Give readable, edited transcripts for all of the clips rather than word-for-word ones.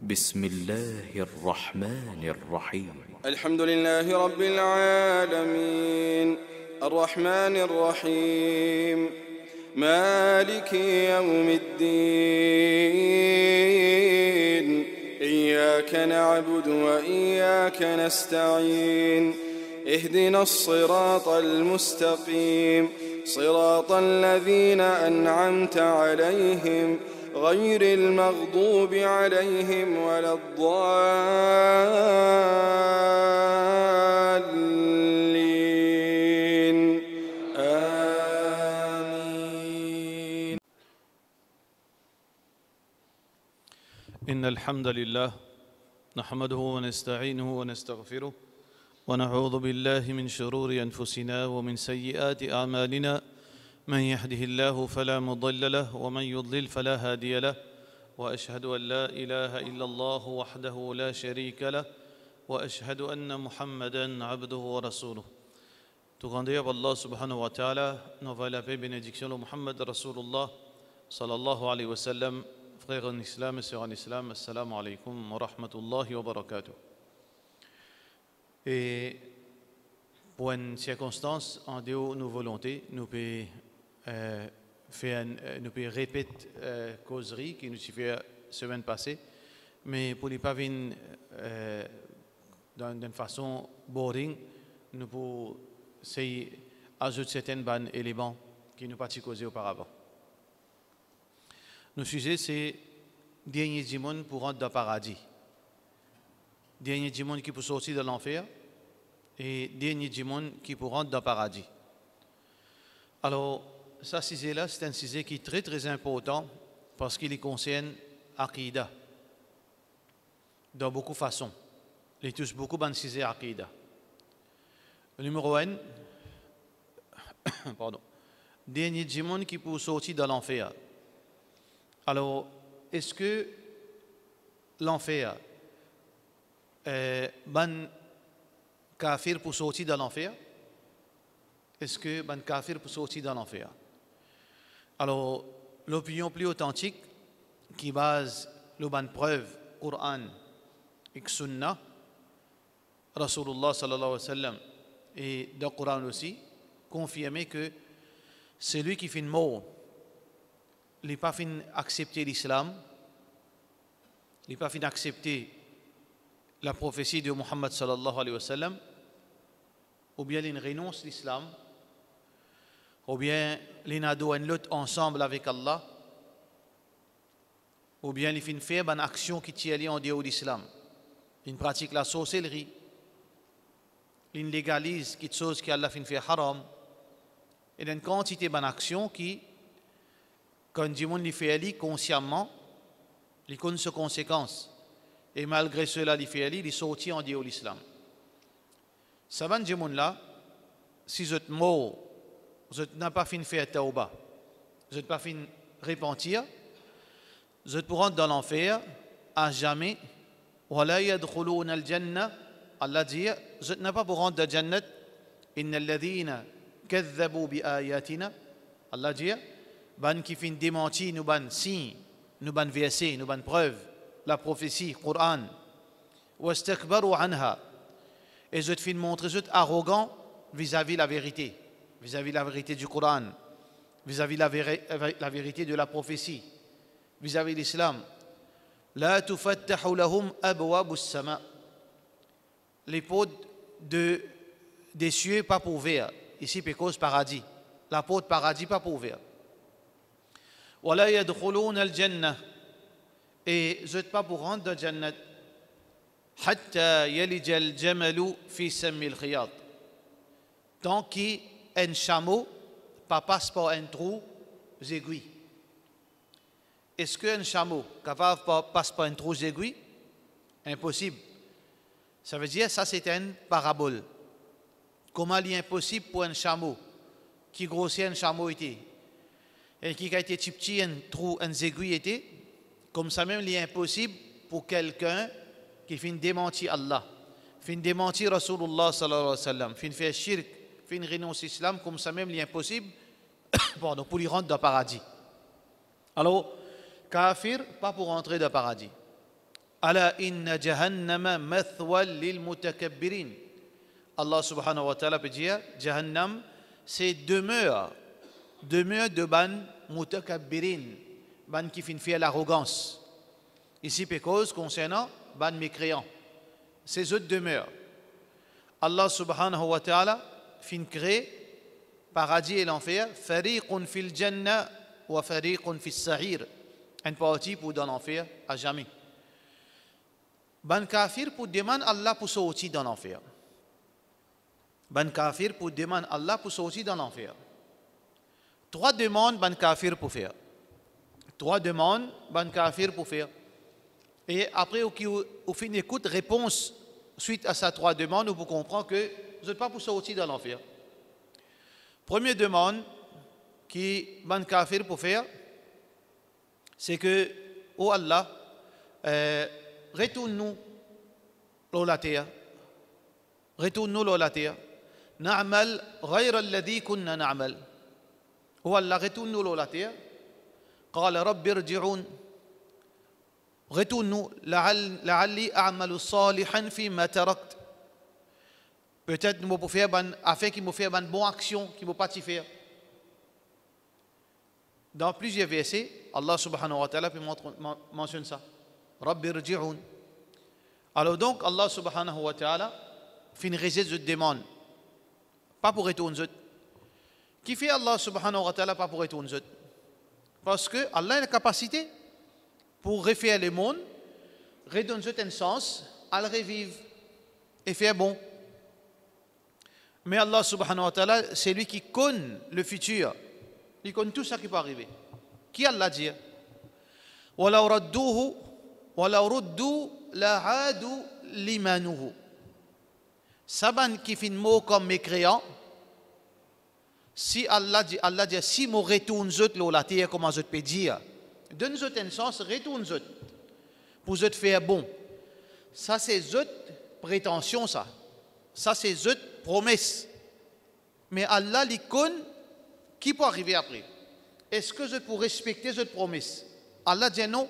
بسم الله الرحمن الرحيم الحمد لله رب العالمين الرحمن الرحيم مالك يوم الدين إياك نعبد وإياك نستعين اهدنا الصراط المستقيم صراط الذين أنعمت عليهم غير المغضوب عليهم ولا الضالين آمين. إن الحمد لله نحمده ونستعينه ونستغفره ونعوذ بالله من شرور أنفسنا ومن سيئات أعمالنا من يهده الله فلا مضل له ومن يضلل فلا هادي له وأشهد أن لا إله إلا الله وحده لا شريك له وأشهد أن محمدا عبده ورسوله. Tout grandeur Allah subhanahu wa ta'ala, nous va la paix et bénédiction de Muhammad Rasulullah sallallahu alayhi wa sallam. Frères en islam et sœurs en islam, assalamu alaykum wa rahmatullahi wa barakatuh. Et pour une circonstance, en dehors de nos volontés, nous pouvons répéter causerie qui nous suffit la semaine passée, mais pour ne pas venir d'une façon boring, nous pouvons ajouter certains éléments qui nous pas causés auparavant. Notre sujet, c'est dernier démon pour rentrer dans le paradis. Dernier démon qui peut sortir de l'enfer et dernier démon qui peut rentrer dans le paradis. Alors, ce sujet-là, c'est un sujet qui est très très important parce qu'il concerne l'Aqidah. Dans beaucoup de façons. Il touche beaucoup de sujets Aqidah. Le numéro 1, pardon, dernier démon qui peut sortir de l'enfer. Alors, est-ce que l'enfer, ban kafir pour sortir de l'enfer? Est-ce que ban kafir pour sortir de l'enfer? Alors, l'opinion plus authentique qui base le ban preuve, Coran et Sunnah, Rasulullah sallallahu alayhi wa sallam, et dans le Coran aussi, confirmer que celui qui fait une mort, il n'est pas fin accepter l'islam, il n'est pas fin accepter la prophétie de Muhammad sallallahu alayhi wa sallam, ou bien il renonce l'islam, ou bien il a une lutte ensemble avec Allah, ou bien il fait faire une action qui tient en dehors de l'islam. Il pratique la sorcellerie, il légalise quelque chose qui Allah fait haram, et il y a une quantité d'actions qui, quand du monde fait consciemment, il connaît ses conséquences. Et malgré cela, il fait il sortit en dehors de l'islam. Ça va dire là, si vous êtes mort, vous n'avez pas fini de faire tauba, vous n'avez pas fini de repentir, vous êtes pour rentrer dans l'enfer à jamais. وَلَا يَدْخُلُونَ الْجَنَّةَ Allah dit, vous n'êtes pas pour rentrer dans la Jannat. إِنَّ الَّذِينَ كَذَّبُوا بِآيَاتِنَا Allah dit, ban qui fin démenti, nous ban signe, nous ban verset, nous ban preuve, la prophétie, Coran. وَاسْتَكْبَرُوا عَنْهَا Et je te fin montrer, je te arrogant vis-à-vis la vérité, vis-à-vis la vérité du Coran, vis-à-vis la vérité de la prophétie, vis-à-vis de l'islam. La tufattahu lahum abwabu as-sama. Les portes des cieux pas pour ouvrir. Ici, pécose paradis. La porte paradis pas pour ouvrir. Wala yadkhuluna al-jannah. Et je ne pas pour rentrer dans la Jannat. Hatta yalija al-jamalu fi sammi al-khiyat. Tant qu'un chameau pas passe par un trou aiguille. Est-ce qu'un chameau capable de passer par un trou d'aiguille? Impossible. Ça veut dire ça c'est une parabole. Comment il est impossible pour un chameau qui grossit un chameau était et qui a été petit un trou, un aiguille était, comme ça même il est impossible pour quelqu'un qui finit démentir Allah, finit démentir Rasulullah sallallahu alayhi wa sallam, finit faire shirk, finit renoncer l'islam, comme ça même il est impossible pardon, pour lui rentrer dans le paradis. Alors, kafir, pas pour entrer dans le paradis. Ala inna jahannama mathwal lil mutakabbirin. Allah subhanahu wa ta'ala peut dire Jahannam, c'est demeure de ban mutakabbirin, ban qui fin fait l'arrogance. Ici, cause concernant ban mécréants. Ces autres demeures. Allah subhanahu wa ta'ala fin crée paradis et l'enfer, fariqun fil jannah wa fariqun fis sa'ir. Une partie pour dans l'enfer à jamais. Ban kafir pour demander Allah pour sortir dans l'enfer. Ban kafir pour demander Allah pour sortir dans l'enfer. 3 demandes ban kafir pour faire. 3 demandes ban kafir pour faire. Et après, au fin écoute réponse suite à ces 3 demandes, vous comprenez que vous n'êtes pas pour sortir dans l'enfer. Première demande qui ban kafir pour faire, c'est que, oh Allah, retourne-nous la terre. Retourne-nous la terre. Na'mal ghayra alladhi kunna na'mal. Oh Allah, retourne-nous la terre. قال رب ارجعون. Retourne-nous لعلي أعمل صالحا فيما تركت. Peut-être nous pouvons faire afin qu'il nous fasse une bonne action qu'il ne peut pas faire. Dans plusieurs versets, Allah subhanahu wa ta'ala mentionne ça. Rabbi rji'un. Alors donc, Allah subhanahu wa ta'ala fait une réserve de demande. Pas pour retourner. Qui fait Allah subhanahu wa ta'ala pas pour retourner? Parce que Allah a la capacité pour refaire le monde, redonner un sens, à le revivre et faire bon. Mais Allah subhanahu wa ta'ala, c'est lui qui connaît le futur. Il connaît tout ça qui peut arriver. Qui Allah dit? وَلَوْ رُدُّوا لَعَادُوا لِمَانُهُ. Saban qui fait un mot comme mécréant, si Allah dit, si je retourne la terre, comment je peux dire? Donne-nous un sens, retourne-nous pour te faire bon. Ça, c'est une prétention, ça. Ça, c'est une promesse. Mais Allah, il connaît qui peut arriver après. Est-ce que je peux respecter cette promesse? Allah dit non.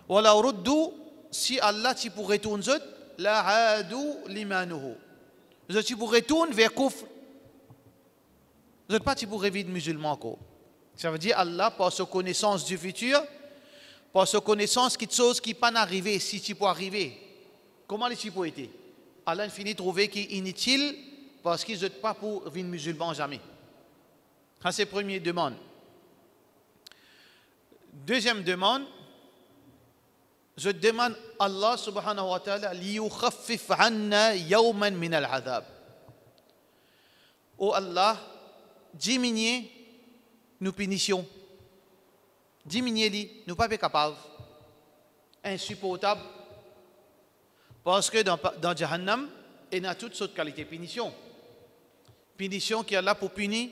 Wala ruddu, si Allah tu pour retourner, la adu limanuhu. Je tu pour retourner vers kufr. Je ne pas tu pour revivre musulman encore. Ça veut dire Allah, par sa connaissance du futur, par sa connaissance de choses qui ne peuvent pas arriver, si tu peux arriver. Comment tu peux être? Allah finit de trouver qu'il est inutile parce qu'il ne pas pour vivre musulman jamais. Ça, c'est la première demande. Deuxième demande, je demande à Allah subhanahu wa ta'ala liyukhaffif anna yawman min al-adhab. Oh Allah, diminue nos punitions. Diminue-les, nous ne sommes pas capables. Insupportable. Parce que dans Jahannam, il y a toutes sortes de qualités de punition. Punition qui est là pour punir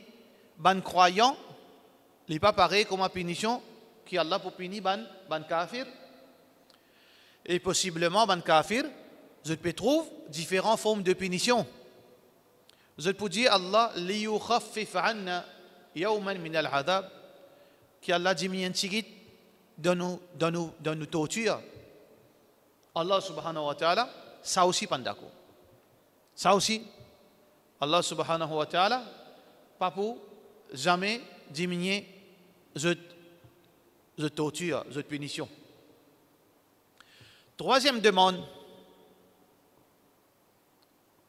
les croyants, il n'est pas pareil comme la punition qui est là pour punir les kafirs. Et possiblement, les kafirs, je peux trouver différentes formes de punition. Je peux dire Allah, liyukhaffif anna yawman min al-adab, qui Allah diminue un petit dans nos tortures. Allah subhanahu wa ta'ala, ça aussi pas d'accord. Ça aussi, Allah subhanahu wa ta'ala, pas pour jamais diminuer cette torture, cette punition. Troisième demande,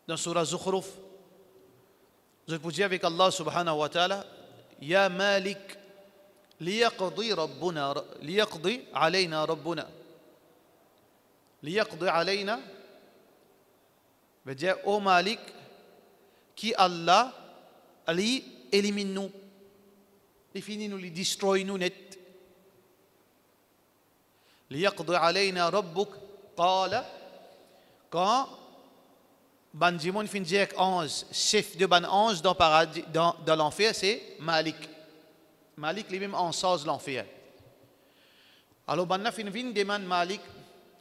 dans Surah Zukhruf, je peux dire avec Allah subhanahu wa ta'ala, Ya Malik, liyaqdi alayna rabbuna. Liyaqdi alayna, veut dire, ô Malik, qui Allah, Ali, élimine-nous. Il finit nous, il détruit nous net. ليقضي علينا ربك قال quand ban Jimon fin dire 11 chef de ban 11 dans paradis dans l'enfer c'est Malik lui-même en sort de l'enfer. Alors ban fin demande Malik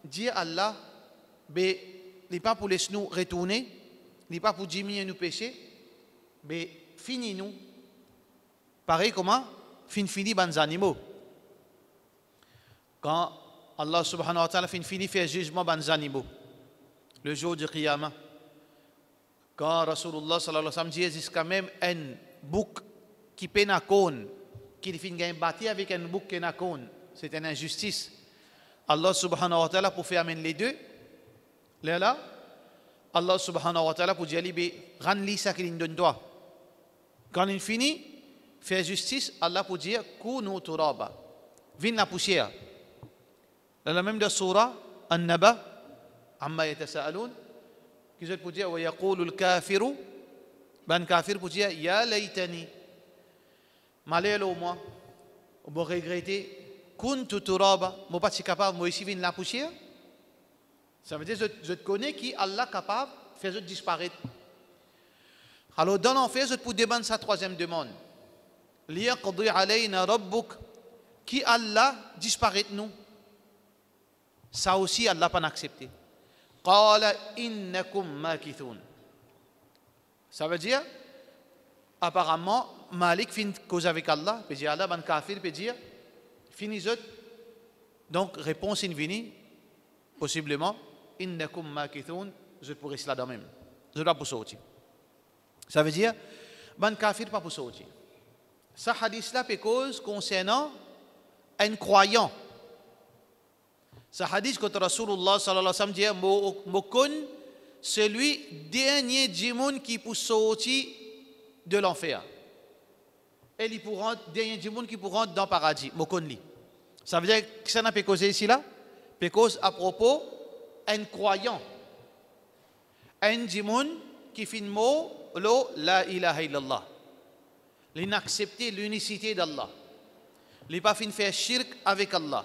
dit Allah mais n'est pas pour laisser nous retourner, n'est pas pour diminuer nos péchés, mais fini nous pareil comment fini ban animaux. Quand Allah subhanahu wa ta'ala finit faire jugement des animaux. Le jour du Qiyamah. Quand Rasulullah sallallahu alayhi wa sallam dit jusqu'à même un bouc qui peine à cône, qui finit battre avec un bouc qui est à cône, c'est une injustice. Allah subhanahu wa ta'ala pour faire amener les deux, là, Allah subhanahu wa ta'ala pour dire, rends-lui ça qu'il donne toi. Quand il finit, faire justice, Allah pour dire, kunu turaba, viens la poussière. Dans la même de surah, An-Naba, amma yatasa'aloun, qui peut dire, wa yaqulu al-kafiru, ben kafir pour dire, ya laytani, malheur au moi, on va regretter, kuntu turaba, moi pas si capable, moi ici viens la poussière. Ça veut dire, je te connais qui Allah capable de faire disparaître. Alors dans l'enfer, je peux demander sa troisième demande. Liyaqdi alayna rabbuk, qui Allah disparaît nous. Ça aussi, Allah n'a pas accepté. Qala innakum makithun. Ça veut dire, apparemment, Malik finit cause avec Allah, peut dire Allah, ben kafir, peut dire, finis-le. Donc, réponse infinie, possiblement, innakum makithun, je pourrais rester là-dedans même. Je dois pour sortir. Ça veut dire, ben kafir pas pour sortir. Ça hadith là peut cause concernant un croyant. Ça hadith que Rasulullah sallallahu alayhi wa sallam dit, mokon celui dernier djimoun qui peut sortir de l'enfer. Et il pourra dernier djimoun qui pourra dans le paradis. Mokon li. Ça veut dire que ça n'a pas causé ici là. Peut cause à propos un croyant. Un djimoun qui fait mot la ilaha illallah. Il n'a accepté l'unicité d'Allah. Il n'a pas fait faire shirk avec Allah.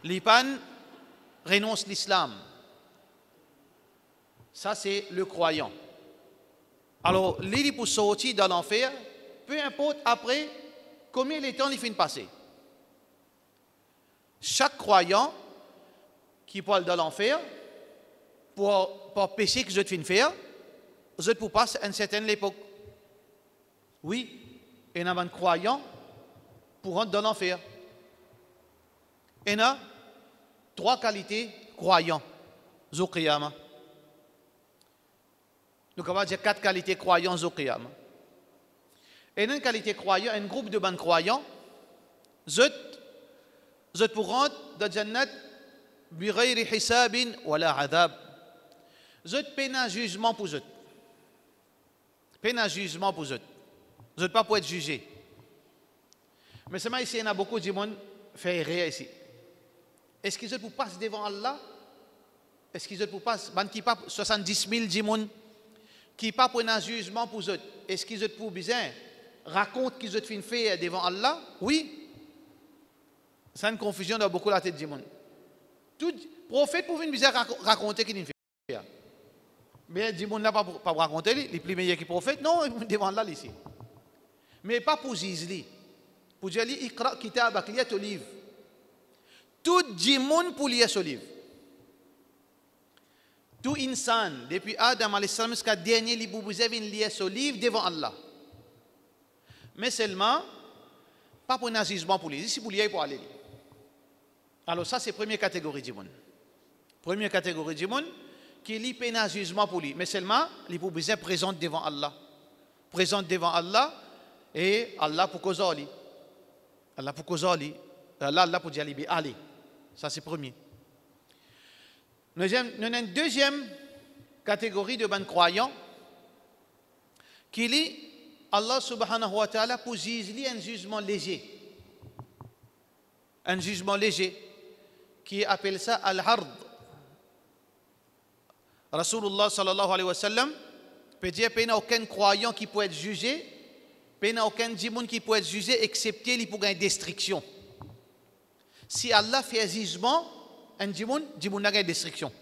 Il n'a pas renonce l'islam. Ça, c'est le croyant. Alors, il pour sortir dans l'enfer, peu importe après combien de temps il finit de passer. Chaque croyant qui parle dans l'enfer, pour péché que je te fais faire, je peux passer à une certaine époque. Oui, il y a un croyant pour rentrer dans l'enfer. Il y a 3 qualités croyants. Zoukiyama. Donc on va dire 4 qualités croyants Zoukiyama. Il y a une qualité croyant, un groupe de bons croyants. Zut pour rentrer dans Jannat bi ghayri hisabin wala adab. Zut peine un jugement pour zut. Peine un jugement pour zut. Vous n'êtes pas pour être jugé. Mais seulement ici, il y a beaucoup de monde qui fait erreur ici. Est-ce qu'ils sont pour passer devant Allah? Est-ce qu'ils sont pour passer, 70 000 djimoun qui pas pour un jugement pour eux? Est-ce qu'ils sont pour bien raconter qu'ils ont fait faire devant Allah? Oui. C'est une confusion dans beaucoup la tête de djimoun. Tout prophète pour venir raconter qu'il fait faire. Mais djimoun n'a pas raconter, il est plus meilleur que prophète. Non, devant Allah ici. Mais pas pour Zizli. Pour dire, Iqra kitabak, lis ton livre. Tout djimoun pour lire ce livre. Tout insan, depuis Adam alayhi salam jusqu'à dernier livre, vous avez lire ce livre devant Allah. Mais seulement, pas pour un jugement pour lui. Ici, pour lire, pour aller. Alors ça, c'est la première catégorie de djimoun. Première catégorie de djimoun, qui lit pas un jugement pour lui. Mais seulement, il pour besoin présente devant Allah. Présente devant Allah. Et Allah pour cause Ali. Allah pour cause Ali. Allah pour dire Ali. Ça c'est premier. Nous avons une deuxième catégorie de bons croyants qui lit Allah subhanahu wa ta'ala pour juger un jugement léger. Un jugement léger qui appelle ça al-hard. Rasulullah sallallahu alayhi wa sallam peut dire qu'il n'y a aucun croyant qui peut être jugé. Il n'y a aucun djimoun qui peut être jugé excepté il pour une destruction. Si Allah fait un jugement, un djimoun n'a pas de destruction.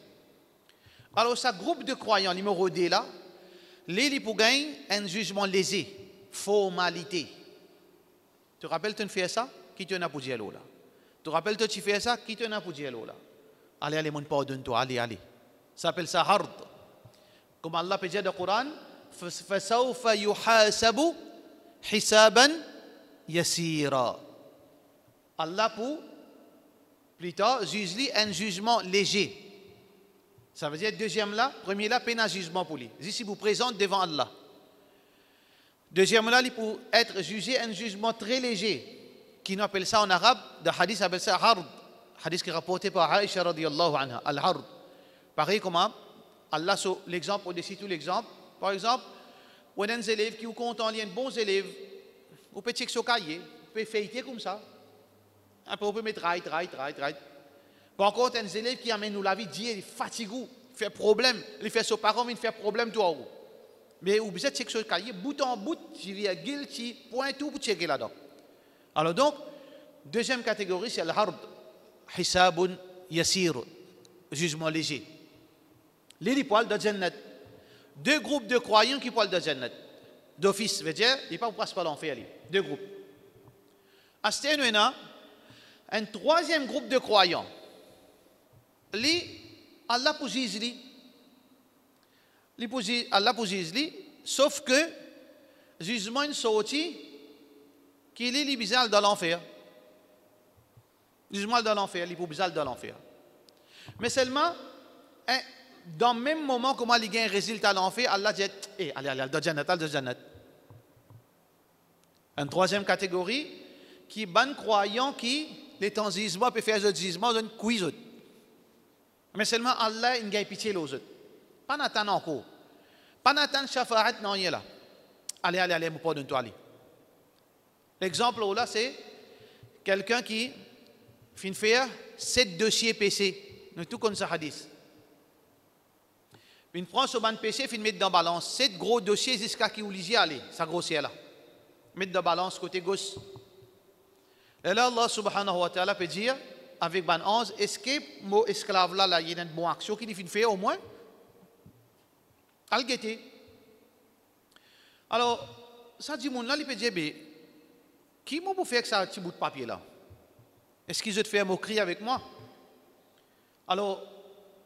Alors, ce groupe de croyants, numéro 2 là, il pour gagner un jugement lésé, formalité. Tu te rappelles, tu fais ça? Qui te n'a pour dire là? Tu te rappelles, tu fais ça? Qui te n'a pour dire là? Allez, mon pardonne-toi, allez. Ça s'appelle ça hard. Comme Allah peut dire dans le Coran, فَسَوْفَ يُحَاسَبُ hisaban yasira. Allah pour Plus tard, juge-lui un jugement léger. Ça veut dire, deuxième là, premier là, peine un jugement pour lui. Ici, vous présente devant Allah. Deuxième là, il peut être jugé un jugement très léger, qui nous appelle ça en arabe, de hadith appelle ça hard. Hadith qui est rapporté par Aïcha radiyallahu anha, al-hard. Pareil comme Allah, sur l'exemple, au-dessus tout l'exemple. Par exemple, on a des élèves qui ont comptent en lien, bons élèves, on peut checker sur cahier, on peut feuilleter comme ça. Après, on peut mettre right. Par contre, des élèves qui amènent nous la vie, dire, fatigué, fait problème, il fait son parent, mais il fait problème tout en haut. Mais vous besoin de checker sur le cahier, bout en bout, virgule, point tout pour checker là-dedans. Alors donc, deuxième catégorie, c'est al-hard, hisabun yasir, jugement léger. Les poils de Jannat. Deux groupes de croyants qui parlent de Jannat. D'office, veut dire, ils ne passent pas l'enfer. Deux groupes. Asté, nous avons un troisième groupe de croyants. Allah pour juger. Allah pour juger, sauf que jugement est sorti qu'il est les bizarres dans l'enfer. Jugement dans l'enfer, les bizarres dans l'enfer. Mais seulement, dans le même moment, comment il y a un résultat dans l'enfer, Allah dit, allez, dans Jannat. Une troisième catégorie, qui est bon croyant qui, les temps jugement, peut faire un jugement, un quiz. Mais seulement Allah, il a pitié aux autres. Pas n'attendre encore. Pas n'attendre shafa'at, non, il est là. Allez, mon pote, toi, allez. L'exemple là, c'est quelqu'un qui fin faire 7 dossiers PC. Nous tout comme ça hadith. Il prend ce ban PC, il met dans balance 7 gros dossiers jusqu'à qui vous lisiez aller, ça grossière là. Mettre dans balance côté gauche. Et là, Allah subhanahu wa ta'ala peut dire, avec ban 11, est-ce que mon esclave là, il y a une bonne action qu'il fait au moins? Al-Gueté. Alors, ça dit, mon là, il peut dire, qui m'a pour faire que ça un petit bout de papier là? Est-ce qu'ils ont fait un moquerie avec moi? Alors,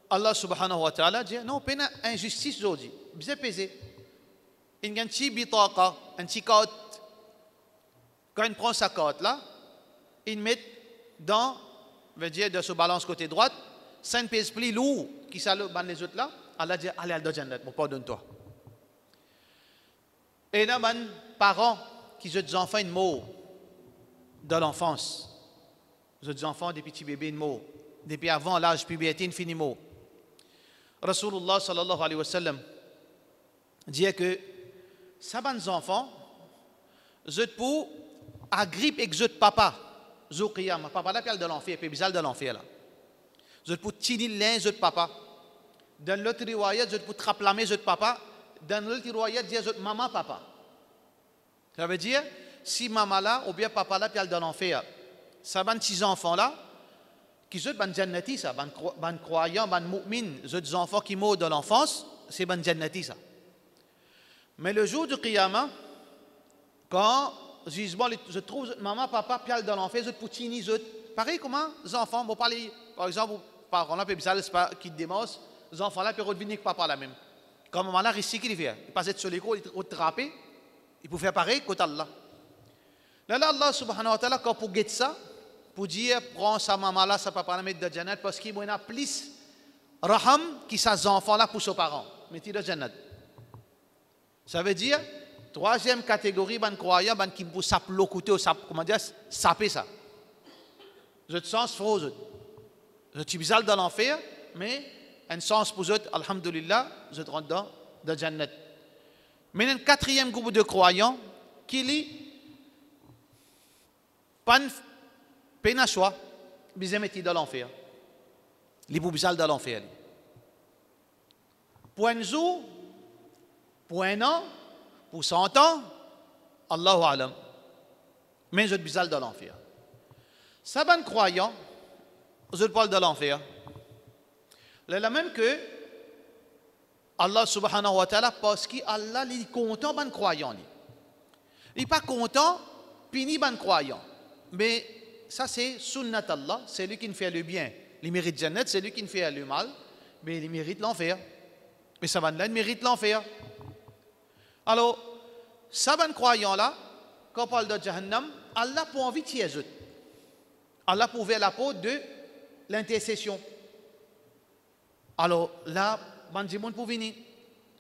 Allah subhanahu wa ta'ala dit, non, pas une injustice aujourd'hui. Bien pesé. Il y a un petit bitaqa, un petit code. Quand il prend sa code là, il met dans, veut dire, de ce balance côté droite, 5 pèse plus lourd qui s'allume les autres là. Allah dit, allez à Jannat, mon pardonne-toi. Et là, les parents qui ont des enfants, ils meurent dans l'enfance. Ils ont des enfants, des petits bébés, ils meurent. Depuis avant l'âge puberté, ils finissent morts. Rasulullah sallallahu alayhi wa sallam dit que ces enfants, ils pour agrippent avec leur papa. Zouqiyam, papa là, de l'enfer, puis bizarre de l'enfer là. Ils pour tirer l'un, leur papa. Dans l'autre riwayat, ils pour traplammer leur papa. Dans l'autre riwayat, ils disent maman, papa. Ça veut dire, si maman là, ou bien papa là, puis dans l'enfer, ces petits enfants là, qui sont ban jannati ça, ban croyants, ban mu'min, les enfants qui meurent dans l'enfance, c'est ban jannati ça. Mais le jour du qiyamah, quand jugement, je trouve maman, papa, pial dans l'enfer, je poutini, pareil comment les enfants, bon parler, par exemple, parents là, bizarre, c'est pas qui démence, les enfants là, peuvent revenir avec papa là même. Quand maman là, risque qu'il fait, il passe sur l'école, il trappe, il peut faire pareil côté Allah. Là, Allah subhanahu wa ta'ala, quand pour guetter ça, pour dire, prends sa maman là, sa papa là, mettre dans Jannat, parce qu'il y a plus raham qui ses enfants là pour ses parents. Mettez dans Jannat. Ça veut dire, troisième catégorie, ban croyant, ban qui pour saper le côté, comment dire, saper ça. Je te sens faux. Je suis bizarre dans l'enfer, mais un sens pour eux, alhamdulillah, je te rentre dans Jannat. Mais un quatrième groupe de croyants qui lit peine choix, ils mettent dans l'enfer. Les boubizales dans l'enfer. Pour un jour, pour un an, pour 100 ans, Allahu alam. Mais je bizal dans l'enfer. Ça ban croyant, je parle de l'enfer. La même que Allah subhanahu wa ta'ala, parce qu'Allah est content ban croyant. Il n'est pas content, pini ban croyant. Mais ça, c'est sunnat Allah, c'est lui qui fait le bien. Il mérite Jannat, c'est lui qui fait le mal, mais il mérite l'enfer. Mais ça va là, il mérite l'enfer. Alors, ça va croyant là, quand on parle de Jahannam, Allah pour envie de tirer. Allah pour ouvrir la porte de l'intercession. Alors là, ban djimoun pour venir,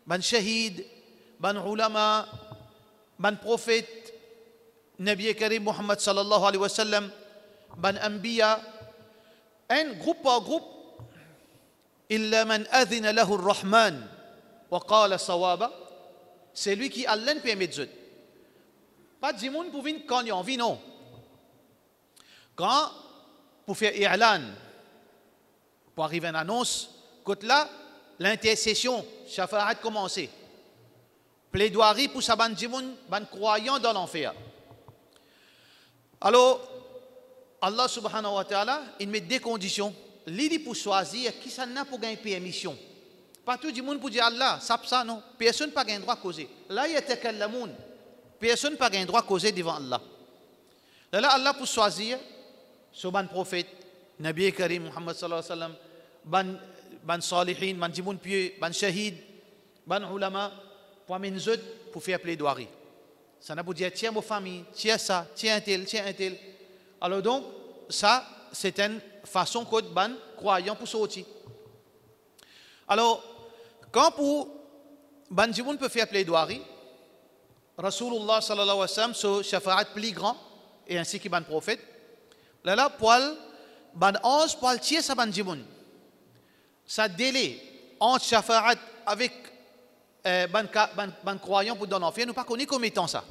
ban shahid, ban ulama, ban prophète, Nabi Karim Muhammad sallallahu alayhi wa sallam, ban anbiya, un groupe par groupe, illa man adhina lahu ar-Rahman wa qala sawaba, c'est lui qui Allah ne permet de. Pas de djimoun pour venir quand il y a envie, non. Quand, pour faire i'lan, pour arriver à une annonce, côté là, l'intercession, shafa'at commencé. Plaidoirie pour sa ban djimoun, ban croyant dans l'enfer. Alors, Allah subhanahu wa ta'ala, il met des conditions. L'idée pour choisir qui ça n'a pour gagner permission. Pas tout le monde pour dire Allah, ça non. Personne n'a pas le droit de causer. Là, il y a takallamoun. Personne n'a pas le droit de causer devant Allah. Là, Allah pour choisir, ce ban prophète, Nabi Karim Muhammad sallallahu alayhi wa sallam, ban salihin, ban djimoun pieux, ban shahid, ban ulama, pour amener pour faire plaidoirie. Ça n'a pas dire tiens vos familles, tiens ça, tiens un tel, tiens un tel. Alors donc, ça, c'est une façon que ban croyant pour sortir. Alors, quand pour ban djimoun peut faire plaidoirie, Rasulullah sallallahu alayhi wa sallam, ce shafa'at plus grand, et ainsi que ban prophète, là, poil, ban 11 poil tiens ça ban djimoun. Ça délai entre shafa'at avec ban croyant pour dans l'enfer, nous ne connaissons pas comme étant ça.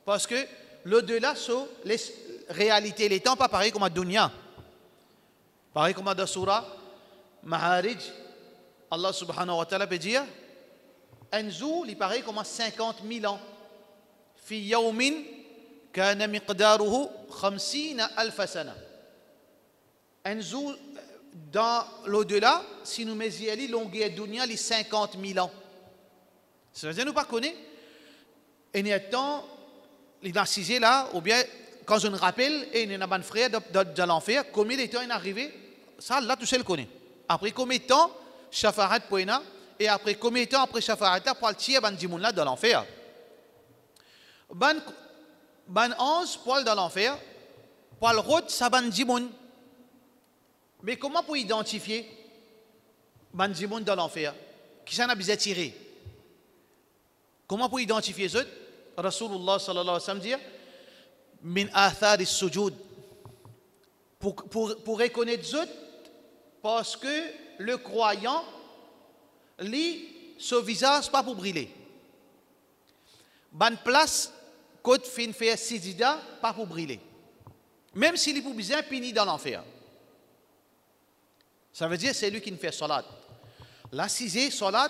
Parce que l'au-delà, sur les réalités, les temps, pas pareil comme à Dunya. Pareil comme à Surah Maharij, Allah subhanahu wa ta'ala peut dire, Anzou, il paraît comme à 50 000 ans. Fi yawmin, kana miqdaruhu 50,000 sana. Anzou, dans l'au-delà, si nous mettons longueur Dunya, les 50 000 ans. Ça veut dire que nous ne connaissons pas. Et il y a temps, il a cisé là, ou bien, quand je me rappelle, et il y a un frère de l'enfer, combien de temps il est arrivé, ça, là, tout seul le connaît. Après combien de temps, Shafa'at Poena, et après combien de temps, après Shafa'at, pour le tirer, ban djimoun là, dans l'enfer. Ban 11 poils dans l'enfer, pour le route, ça ban djimoun. Mais comment pour identifier ban djimoun dans l'enfer? Qui s'en a besoin de tirer? Comment pour identifier ça? Rasulullah sallallahu alayhi wa sallam dit min athar as-sujud, pour reconnaître ça, parce que le croyant lit ce visage pas pour briller. Ban place côte fin faire sijida pas pour briller. Même s'il est pour bien puni dans l'enfer. Ça veut dire c'est lui qui ne fait salat. La sixième salat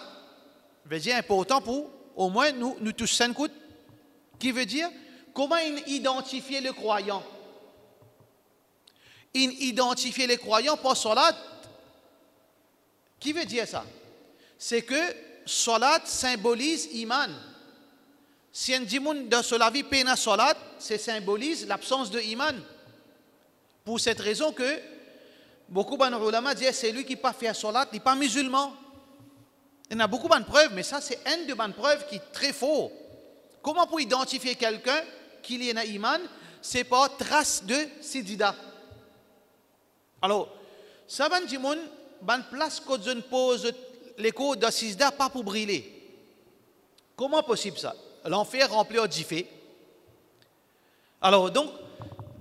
veut dire important pour au moins nous tous 5 coups, qui veut dire comment identifier le croyant. Identifier les croyants par salat, qui veut dire ça? C'est que salat symbolise iman. Si un djimoun dans la vie pena salat, ça symbolise l'absence de iman. Pour cette raison que beaucoup de ulama disent c'est lui qui n'a pas fait salat, il n'est pas musulman. Il y a beaucoup de preuves, mais ça c'est une de bonnes preuves qui est très faux. Comment pour identifier quelqu'un qui est un iman? C'est par trace de sidida. Alors, ça va dire ban place quand je pose l'écho de sidida pas pour briller. Comment possible ça? L'enfer rempli de diffé. Alors donc,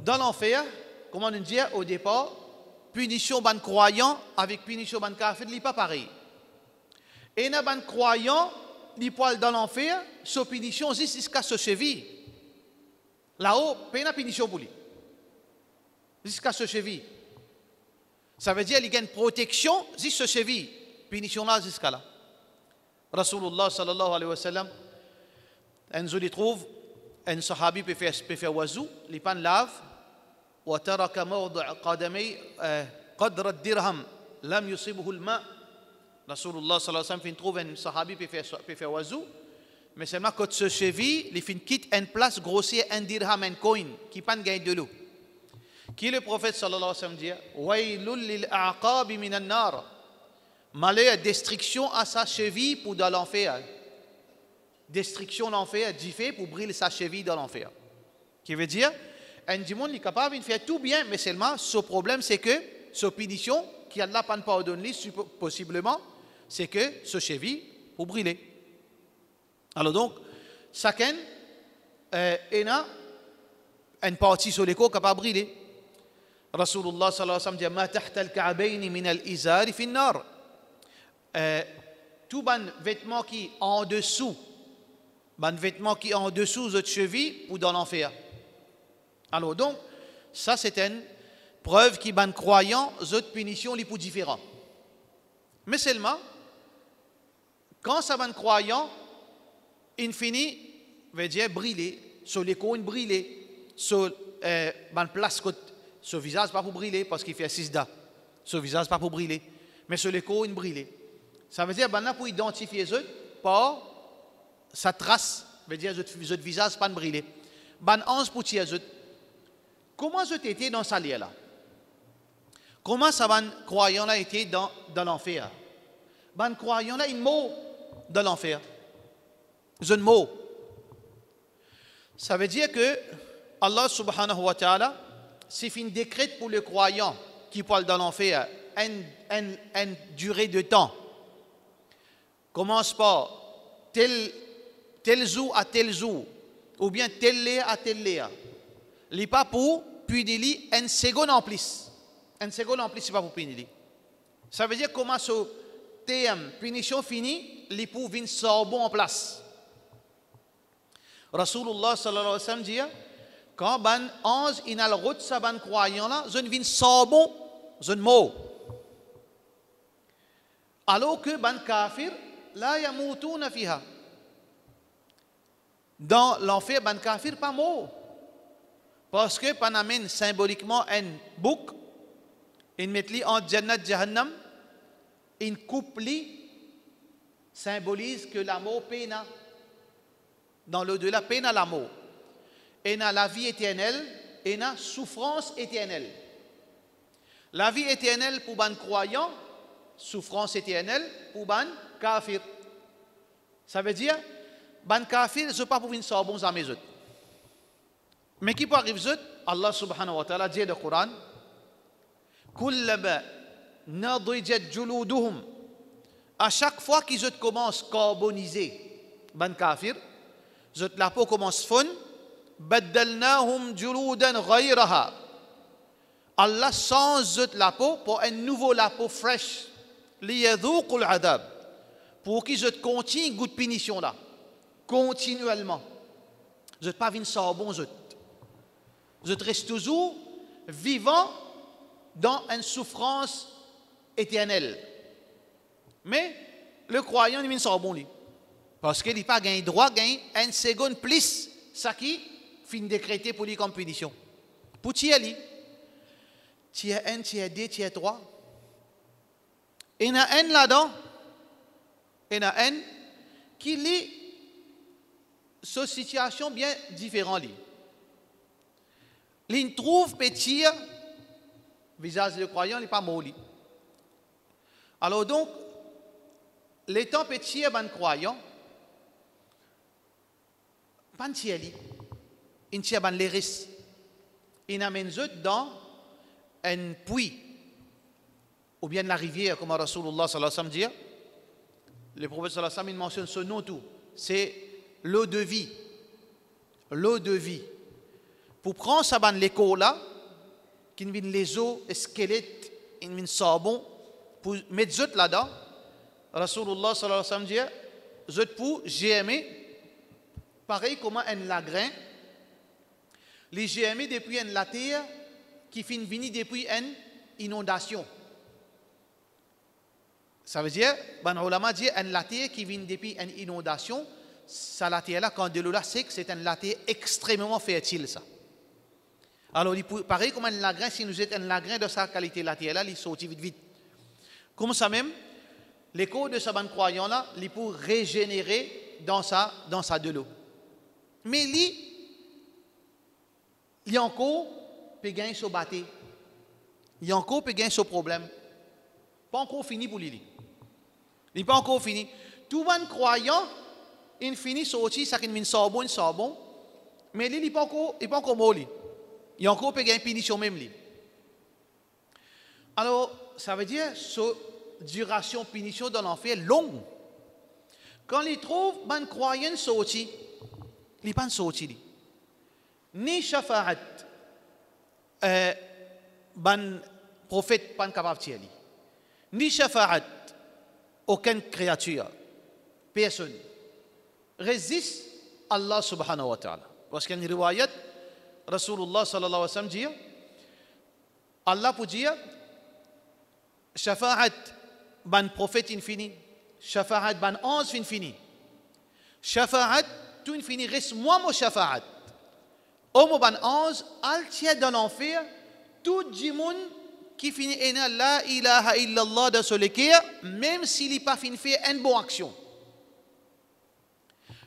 dans l'enfer, comment on dit au départ, punition ban croyant avec punition ban kafir, n'est pas pareil. Et na ban croyant, li poil dans l'enfer, so punition jusqu'à ce cheville. Là-haut, pas punition pour lui. Jusqu'à ce cheville. Ça veut dire qu'il y a une protection jusqu'à ce cheville. Punition là jusqu'à là. Rasulullah sallallahu alayhi wa sallam, un jour il trouve, un sahabi peut faire wazou, il pan lave, wa taraka mawda' qadamay qadra ad-dirham lam yusibuhu al-ma'. Rasulullah sallallahu alayhi wa sallam trouve un sahabi peut faire wazou, mais seulement quand ce cheville, il fin quitte une place grossière, un dirham, un coin, qui pan gagne de l'eau. Qui le prophète sallallahu alayhi wa sallam dit, waylul lil a'qabi min an-nar. Malheur, destruction à sa cheville pour dans l'enfer. Destruction l'enfer, dit fait pour briller sa cheville dans l'enfer. Qui veut dire, un dimanche est capable de faire tout bien, mais seulement ce problème c'est que sa punition, qui Allah pas pardonné, possiblement, c'est que ce cheville pour brûler. Alors donc, chacun a une partie sur l'écho qui n'a pas brûlé. Rasulullah sallallahu alayhi wa sallam dit Ma tahta al-ka'bayni min al-izari fi an-nar. Tout ban vêtement qui en dessous, de cheville ou dans l'enfer. Alors donc, ça c'est une preuve qui ban croyant, autres punitions les plus différents. Mais seulement, quand ça ban croyant, il finit, veut dire brûler, sur les cônes brûler, sur ban place ce visage pas pour brûler parce qu'il fait 6 da. Ce visage pas pour brûler, mais sur les cônes brûler. Ça veut dire ban pour identifier eux par sa trace, veut dire votre visage pas brûler. Ban 11 pour tirer eux. Comment vous étiez dans ce lieu là? Comment ça ban croyant là était dans l'enfer? Ban croyant là, un mot dans l'enfer. Un mot. Ça veut dire que Allah subhanahu wa ta'ala, c'est un décret pour le croyant qui parle dans l'enfer, une durée de temps. Commence par tel jour à tel jour, ou bien tel lait à tel lait. Les pas pour, puis il dit une seconde en plus. Une seconde en plus, c'est pas pour punir. Ça veut dire comment ce thème, punition finie, les pour viennent bon en place. Rasulullah sallallahu alayhi wa sallam dit quand ban 11 in al route sa ban croyant là, je ne viens bon, je ne mot. Alors que ban kafir, la yamoutuna fiha. Dans l'enfer, ban kafir pas mot. Parce que pan amène symboliquement un bouc, il met li en jannat jahannam, une coupe li symbolise que l'amour peina. Dans l'au-delà, peina l'amour. Et na la vie éternelle, et na souffrance éternelle. La vie éternelle pour ban croyant, souffrance éternelle pour ban kafir. Ça veut dire, ban kafir, je ne pas pour une sorte bon à mes autres. Mais qui peut arriver autres? Allah subhanahu wa ta'ala dit dans le Coran, Kullaba nadijat juluduhum. À chaque fois qu'ils commencent à carboniser, ban kafir, la peau commence à fondre, baddalnahum juludan ghayraha. Allah change la peau pour un nouveau la peau fraîche, liyadhuqul adab, pour qu'ils continuent goût de punition là, continuellement. Vous n'êtes pas venu sans bon, vous restez toujours vivant dans une souffrance éternelle. Mais le croyant, il vient sans bon lui. Parce qu'il n'a pas gagné droit, gagner une seconde plus, ça qui fin décrété pour lui comme punition. Pour tiers, tiers 1, tiers 2, tiers 3. Il y en a un là-dedans, il y en a un qui lit cette situation bien différente. Il trouve petit visage de croyant, il n'est pas molli. Alors donc, l'étant petit ban croyant, pas tieli, il tient ban l'éris, il amène dans un puits ou bien la rivière, comme Rasulullah sallallahu alayhi wa sallam dit. Le prophète sallallahu alayhi wa sallam il mentionne ce nom tout, c'est l'eau de vie, l'eau de vie. Pour prendre ça ban l'écho là, qui vient les os, squelettes, il vient sabon, pour mettre zut là-dedans. Rasulullah sallallahu alayhi wa sallam dit, zut pour GME, pareil comme un lagrin, les GME depuis une la terre qui finit venir depuis une inondation. Ça veut dire, ben ulama dit une la terre qui vient depuis une inondation, ça la terre là quand de l'eau là sec, c'est une la terre extrêmement fertile ça. Alors pareil comme un lagrin, si nous êtes un lagrin de sa qualité la terre là, il saute vite vite. Comme ça même, l'écho de sa bande croyant là, il peut régénérer dans sa de l'eau. Mais il y a encore peut gagner ce bâté. Il y a encore peut gagner ce problème. Pas encore fini pour lui. Il n'est pas encore fini. Tout le monde croyant, il finit sorti, ça qui mine sabon, mais il n'est pas encore mort. Il y a encore peut gagner punition même lui. Alors, ça veut dire duration punition dans l'enfer longue. Quand il trouve un croyant sorti, il n'est pas sorti. Ni shafa'at, ban prophète pas capable de tirer. Ni shafa'at, aucune créature, personne, résiste Allah subhanahu wa ta'ala. Parce qu'il y a une riwayat, Rasulullah sallallahu alayhi wa sallam dit, Allah peut dire, shafa'at ban prophète infini, shafa'at ban ange infini, shafa'at tout infini, reste moi mon shafa'at. Au ban ange, al tient dans l'enfer, tout le monde qui finit en la ilaha illallah de ce l'équerre, même s'il n'est pas fini faire une bonne action.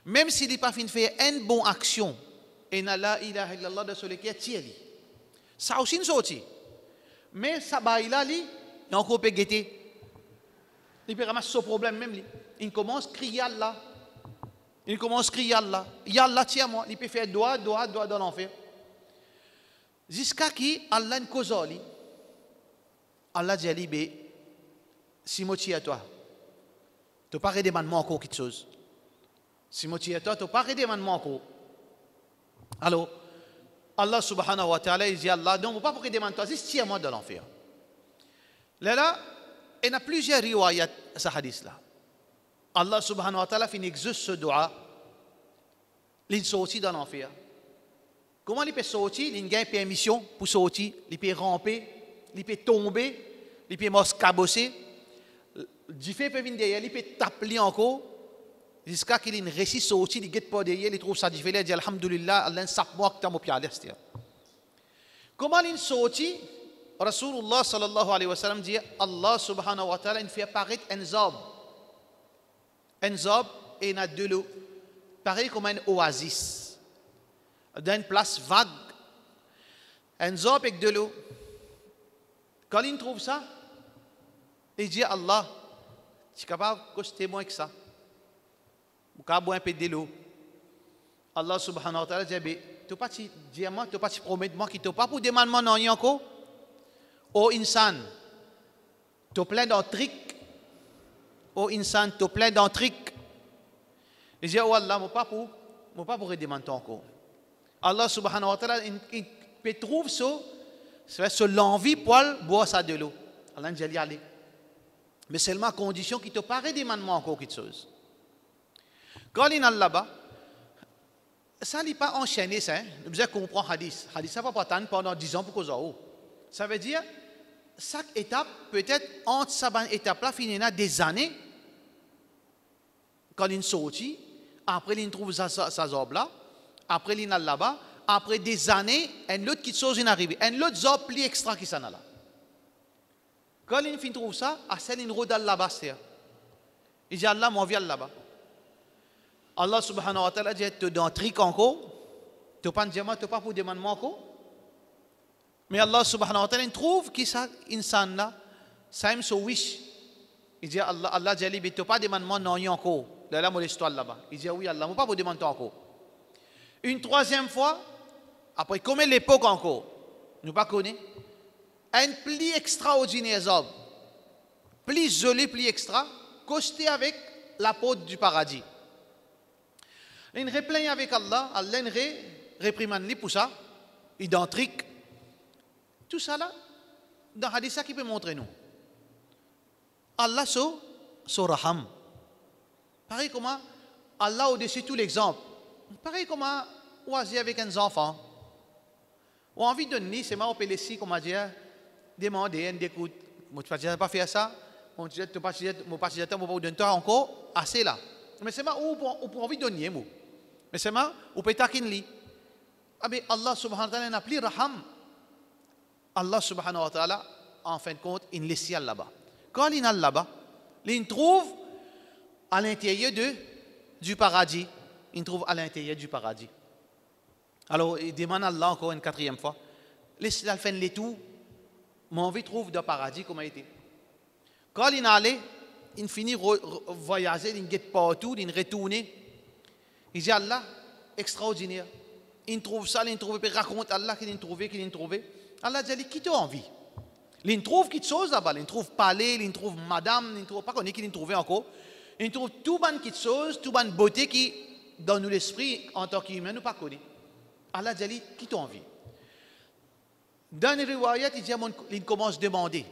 Même s'il n'est pas fini faire une bonne action, en la ilaha illallah de ce l'équerre, tiens. Ça aussi une sortie. Mais ça va là, il y a encore guetter. Il peut ramasser ce problème même. Il commence à crier Allah. Il commence à crier Allah. Yallah, tiens-moi. Il peut faire doigt dans l'enfer. Jusqu'à qui Allah ne cause pas. Allah dit à lui, si moi tiens à toi, tu n'as pas redemandé encore quelque chose. Si moi tiens à toi, tu n'as pas redemandé encore. Alors, Allah subhanahu wa ta'ala, il dit Allah, non, pas pour redemander toi, juste tiens-moi dans l'enfer. Là, il y a plusieurs riwayat à ce hadith-là. Allah subhanahu wa ta'ala finit juste ce dua, il sortit dans l'enfer. Comment il peut sortir? Il a une permission pour sortir, il peut ramper, il peut tomber, il peut cabosser. Du fait peut venir derrière, il peut taper encore, jusqu'à qu'il ait une récit sorti, il ne guette pas derrière, il trouve ça difficile, il dit Alhamdulillah, Allah ne sait pas que tu as mon pied à l'est. Comment il sortit? Rasulullah sallallahu alayhi wa sallam dit Allah subhanahu wa ta'ala, il fait apparaître un zob. Un zob et il a de l'eau. Pareil comme un oasis. Dans une place vague. Un zob avec de l'eau. Quand il trouve ça, il dit Allah, tu es capable de coster moins que ça. Ou capable boire un peu de l'eau. Allah subhanahu wa ta'ala dit, tu n'as pas dit moi, tu n'as pas promis moi qui t'as pas pour demander mon nom encore. Oh insan, tu es plein d'intrigues. Oh insan, tu es plein d'intrigues. Il dit, oh Allah, je ne pas pour demander encore. Allah subhanahu wa ta'ala, il peut trouver ça, c'est sur l'envie pour boire ça de l'eau. Allah dit, y aller. Mais seulement à condition qu'il ne te pas redemande encore quelque chose. Quand il est là-bas, ça n'est pas enchaîné, ça. Vous devez comprendre hadith. Hadith, ça ne va pas attendre pendant 10 ans pour cause de ça veut dire, chaque étape, peut-être entre cette étape-là, finira des années. Quand il sortit, après il trouve sa zob-là, après il est là-bas, après des années, un autre qui chose est arrivé, un autre zob plus extra qui s'en a là. Quand il trouve ça, à celle il roule là-bas, il dit Allah, moi viens là-bas. Allah subhanahu wa ta'ala dit, tu es dans un trick encore, tu n'as pas de diamant, tu n'as pas pour demander encore. Mais Allah subhanahu wa ta'ala il trouve que ça, insan là, ça aime son wish. Il dit Allah dit, tu n'as pas demandé mon nom encore. Là, mon histoire là-bas. Il dit oui, Allah, je ne pas vous demander encore. Une troisième fois, après, comme l'époque encore, nous ne pas connaissons, un pli extraordinaire homme, plus joli, plus extra, costé avec la porte du paradis. Il replaint avec Allah, Allah réprimande pour ça, identique. Tout ça là, dans le hadith, ça qui peut montrer nous. Allah so raham. Pareil comme Allah au-dessus de tout l'exemple. Pareil comme on va dire avec un enfant. On a envie de donner, c'est moi, on peut laisser, comme on dit, demander, d'écoute. Moi, tu ne vas pas faire ça. Moi, tu ne vas pas faire ça, moi, tu ne vas pas donner encore assez là. Mais c'est moi, on peut envie de donner, moi. Mais c'est moi, on peut taquiner. Ah, mais Allah subhanahu wa ta'ala n'a plus raham. Allah subhanahu wa ta'ala, en fin de compte, il laisse là-bas. Quand il est là-bas, il trouve à l'intérieur du paradis. Il trouve à l'intérieur du paradis. Alors, il demande à Allah encore une quatrième fois. Laisse-le faire les tout. Mon envie trouve dans le paradis comment il était. Quand il est allé, il finit voyager, il guette partout, il retourne. Il dit Allah, extraordinaire. Il trouve ça, il trouve, il raconte Allah qu'il a trouvé. Allah dit, qui t'a envie? Il trouve quelque chose là-bas, il trouve palais, il trouve madame, il trouve pas qu'on est qu'il trouve encore. Il trouve tout ban quelque chose, tout ban beauté qui dans nous l'esprit en tant qu'humain nous pas connaît. Allah dit qui t'a envie. Dans les riwayat, il commence à demander.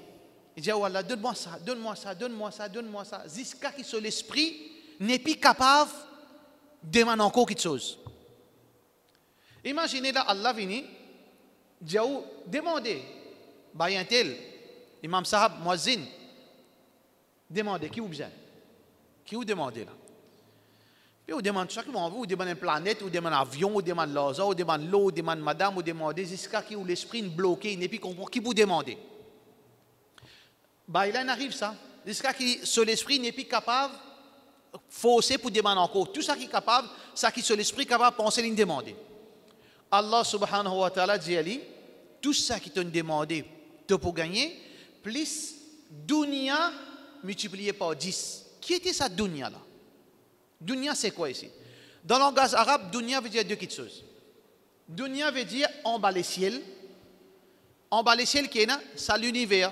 Il dit, oh Allah, donne-moi ça, donne-moi ça, donne-moi ça, donne-moi ça. Jusqu'à ce que sur l'esprit n'est plus capable de demander encore quelque chose. Imaginez là, Allah vient, dit, demandez, bah, un tel, Imam Sahab, Muazzin, demandez, qui vous besoin? Qui vous demandez là? Puis vous demandez chaque moment, vous demandez une planète, vous demandez un avion, vous demandez l'argent, vous demandez l'eau, vous demandez madame, vous demandez jusqu'à ce que l'esprit bloqué, n'est plus comprendre qui vous demandez. Bah, il en arrive ça. Jusqu'à ce que l'esprit n'est plus capable de forcer pour demander encore. Tout ça qui est capable, ça qui est l'esprit capable de penser et de demander. Allah subhanahu wa ta'ala dit à lui, tout ça qui t'a demandé, tu peux gagner, plus dunya multiplié par 10. Qui était ça dunya là? Dunya c'est quoi ici? Dans le langage arabe, dunya veut dire deux petites choses. Dunya veut dire en bas les ciels. En bas les ciels qui est là, c'est l'univers.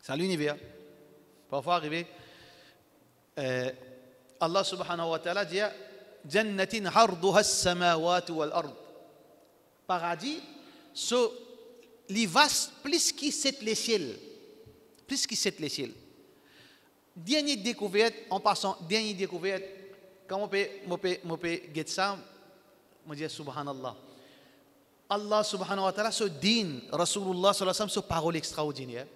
C'est l'univers. Parfois arrivé, Allah subhanahu wa ta'ala dit Jannatin harduha as-samawati wal ard. Paradis, les vastes plus qui c'est les ciels. Plus qui c'est les ciels. Dernière découverte, en passant, dernière découverte, quand on peut get ça, on dit subhanallah. Allah subhanahu wa ta'ala, ce din, Rasulullah sallallahu alayhi wa sallam, ce parole extraordinaire.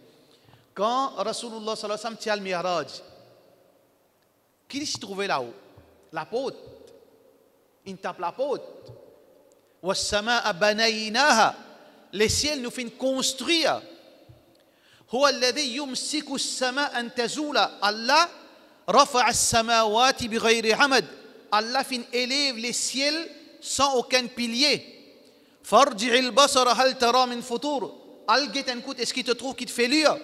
Quand Rasulullah sallallahu alayhi wa sallam tient le Mi'raj, qui s'y trouvait là-haut? L'apôtre. Il tape l'apôtre. وَالسَّمَاءَ بَنَيْنَاهَا. Les ciels nous font construire. هو الذي يمسك السماء أن تزول. Allah رفع السماوات بغير عمد. Allah fin élève les ciels sans aucun pilier. فارجع البصر هل ترى من فطور. Al-get un coup, est-ce qu'il te trouve qui te fait lire?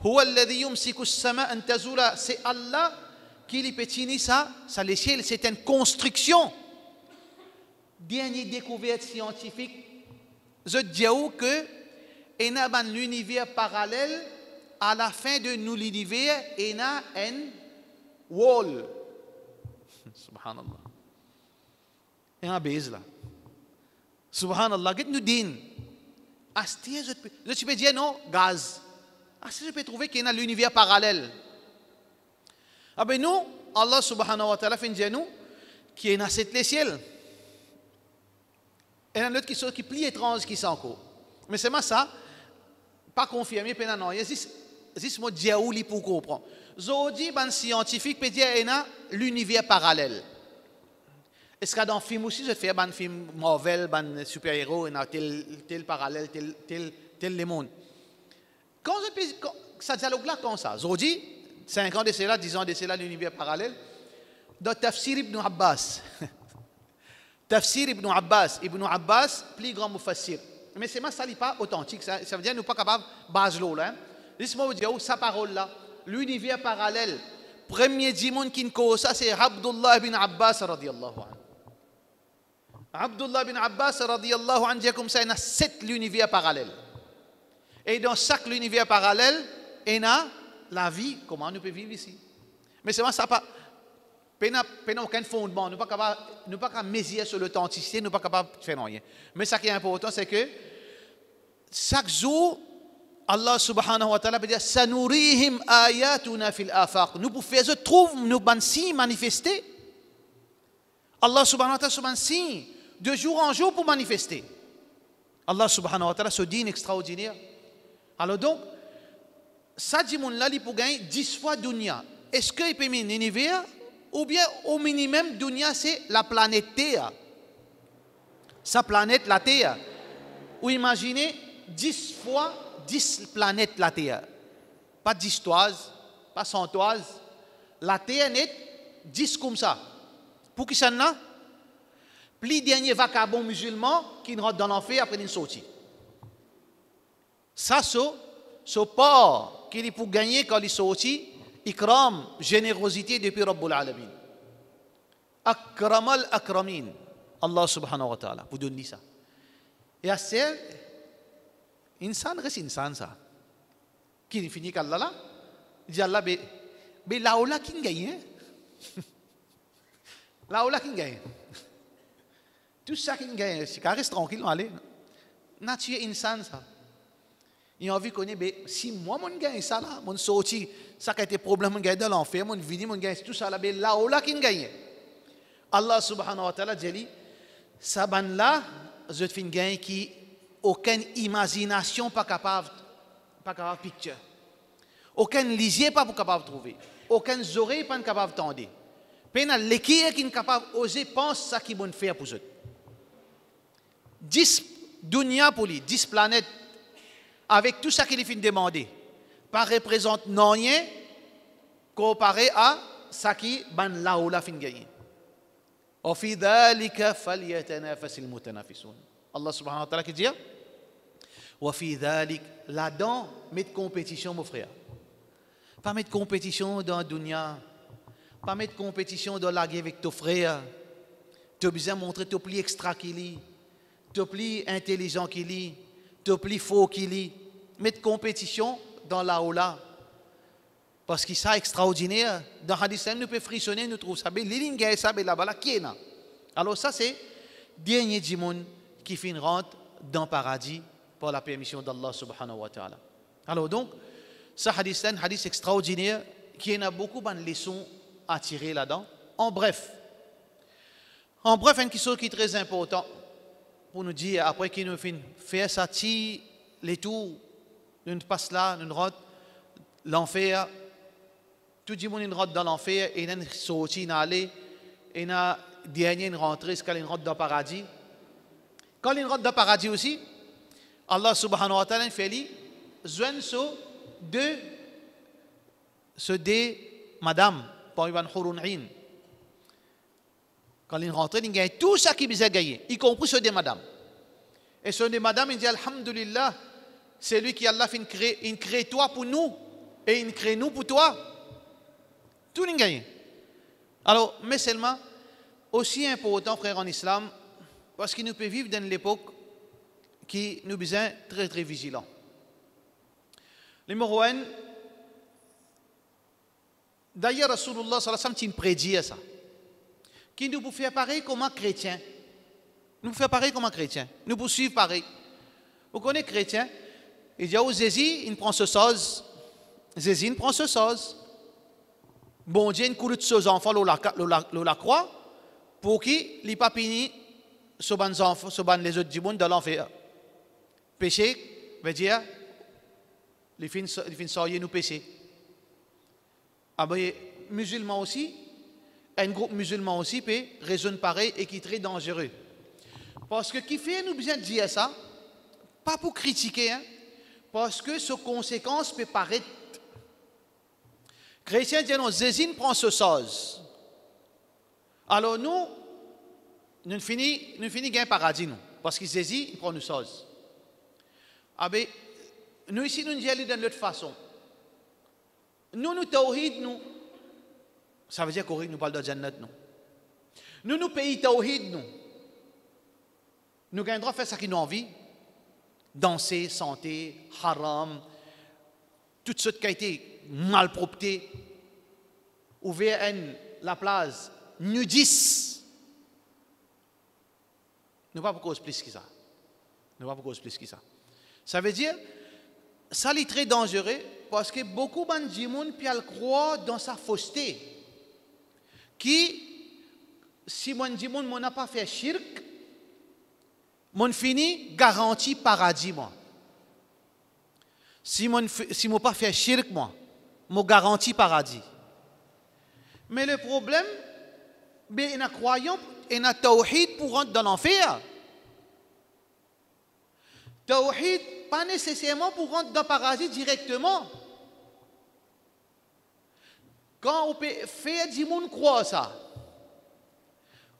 هو الذي يمسك السماء أن تزول. C'est Allah qui les pétine ça les ciels, c'est une construction. Dernière découverte scientifique, je dis que il y a l'univers parallèle, à la fin de nous l'univers, il y a un wall. Subhanallah. Il y a un base là. Subhanallah, qu'est-ce que nous dit? Je peux dire non, gaz. Si je peux trouver qu'il y a l'univers parallèle. Ah ben nous, Allah subhanahu wa ta'ala fait dire nous qui est dans les ciels. Et il y a une autre chose qui est plus étrange qui s'en court. Mais c'est moi ça, pas confirmé, mais non, il y a juste moi dire où pour comprendre. Aujourd'hui, un scientifique peut dire qu'il y a l'univers parallèle. Est-ce que dans un film aussi, je fais un film Marvel, un super-héros, il y a tel parallèle, tel le monde. Quand ça dialogue là, comme ça, aujourd'hui, 5 ans de cela, 10 ans de cela, l'univers parallèle, dans Tafsir Ibn Abbas. Tafsir Ibn Abbas, plus grand mufassir. Mais c'est ça n'est pas authentique, ça veut dire que nous ne sommes pas capables de base là. Laisse-moi vous dire, sa parole là, l'univers parallèle, premier dimon qui nous ça, c'est Abdullah ibn Abbas radiyallahu anhu. Abdullah ibn Abbas radiyallahu anhu dit comme ça, il y a 7 l'univers parallèle. Et dans chaque univers parallèle, il y a la vie, comment nous pouvons vivre ici. Mais c'est ça pas. Nous n'avons aucun fondement, nous ne sommes pas capables de mesurer sur l'authenticité, nous ne sommes pas capables de faire rien. Mais ce qui est important, c'est que chaque jour, Allah subhanahu wa ta'ala peut dire Sanurihim ayatuna fil afaq. Nous pouvons faire trouver nos signes manifestés. Allah subhanahu wa ta'ala se signe de jour en jour pour manifester. Allah subhanahu wa ta'ala se dit extraordinaire. Alors donc, ça dit mon là, il peut gagner 10 fois dunya. Est-ce qu'il peut mettre un univers? Ou bien au minimum, dunya c'est la planète Terre. Sa planète, la Terre. Ou imaginez 10 fois 10 planètes la Terre. Pas 10 toises, pas 100 toises. La Terre n'est 10 comme ça. Pour qui ça n'a? Plus dernier vagabond musulman qui rentre dans l'enfer après une sortie. Ça, ce port qu'il est pour gagner quand il sortit, ikram, générosité depuis Rabbul Alamin. Akramal akramin. Allah subhanahu wa ta'ala vous donne ça. Et à celle, Insan reste insan ça. Qui finit qu'Allah là? Il dit Allah, mais là où là qui gagne? Là où là qui gagne? Tout ça qui gagne, c'est qu'à rester tranquille, allez. Nature insan ça. Il a envie de connaître, si moi, mon gagne ça là, mon sorti, ça qui a été problème, mon gagne dans l'enfer, mon vie, mon gagne tout ça là, là où là qui gagne? Allah subhanahu wa ta'ala dit, ça ban là, je te fais une gagne qui aucune imagination pas capable picture. Aucun lisier pas capable de trouver. Aucun oreille pas capable d'entendre. Peine l'équipe qui est capable d'oser penser ça qui bon faire pour eux. 10 dunya pour lui, 10 planètes avec tout ça qu'il fait demander. Pas représente non rien comparé à ça qui ban là ou la fin gagner. وفي ذلك فليتنافس المتنافسون. Allah subhanahu wa ta'ala qui dit وفي ذلك là-dedans mettre compétition mon frère. Pas mettre compétition dans la dunya, pas mettre compétition dans la guerre avec ton frère. Tu as besoin de montrer ton plus extra qu'il est, ton plus intelligent qu'il est, ton plus faux qu'il est. Mettre compétition dans la oula. Parce que ça extraordinaire. Dans le hadith, nous pouvons frissonner, nous trouvons ça. L'ilingay, ça, là-bas, qui est là. Alors ça, c'est dernier dimon qui fait une rente dans le paradis par la permission d'Allah subhanahu wa ta'ala. Alors donc, ce hadith, c'est un hadith extraordinaire qui a beaucoup de leçons à tirer là-dedans. En bref, une question qui est très importante pour nous dire, après qu'il nous fait faire ça, les tours, nous passons là, nous rentrons l'enfer. Tout le monde rentre dans l'enfer et nous sorti, nous allons, et nous dernier rentré, c'est quand il rentre dans le paradis. Quand il rentre dans le paradis aussi, Allah subhanahu wa ta'ala fait lui, joindre ce deux madame, pour Ibn Hurun'in. Quand il rentre, il gagne tout ça qu'il a gagné, y compris ce deux madame. Et ce deux madame, il dit Alhamdulillah, c'est lui qui Allah fait crée toi pour nous et il crée nous pour toi. Tout est gagné. Alors, mais seulement, aussi important, frère, en islam, parce qu'il nous peut vivre dans l'époque qui nous besoin très, très vigilants. Les Morouens, d'ailleurs, Rasulullah sallallahu alayhi wa sallam, il prédit ça. Qui nous peut faire pareil comme un chrétien. Nous pouvons faire pareil comme un chrétien. Nous pouvons suivre pareil. Vous connaissez chrétien? Il dit, oh, Zézi, il prend ce sauce. Zézi, il prend ce sauce. Bon Dieu, il coule de ses enfants, la croix, pour qu'il n'ait pas fini ce ban enfants, ce ban les autres du monde dans l'enfer. Péché, veut dire, les fins sortir nous pécher. Ah ben, musulmans aussi, un groupe musulman aussi peut raisonner pareil et qui est très dangereux. Parce que qui fait nous besoin de dire ça, pas pour critiquer, hein, parce que ces conséquences peuvent paraître. Chrétien dit non, Zézine prend ce sens. Alors nous finissons gain paradis, nous, parce que Zézine prend le sens. Ah ben, nous ici, nous disons de l'autre façon. Nous tawhid, nous. Ça veut dire qu'on nous parle de Jannat, nous. Nous pays tawhid, nous. Nous gagnons droit à faire ce qui nous envie. Danser, santé, haram, toute cette qualité, malpropreté, ouvrir la place, nudiste. Nous ne pas beaucoup plus que ça. Nous ne pas beaucoup plus que ça. Ça veut dire, ça est très dangereux parce que beaucoup de gens peuvent croire dans sa fausseté. Qui, si mon dit mon n'a pas fait shirk, mon fini garanti paradis moi. Si mon pas fait shirk moi, mon garanti paradis. Mais le problème, ben il y a croyant et il y a tawhid pour rentrer dans l'enfer. Tawhid pas nécessairement pour rentrer dans le paradis directement. Quand on peut faire du monde croire ça,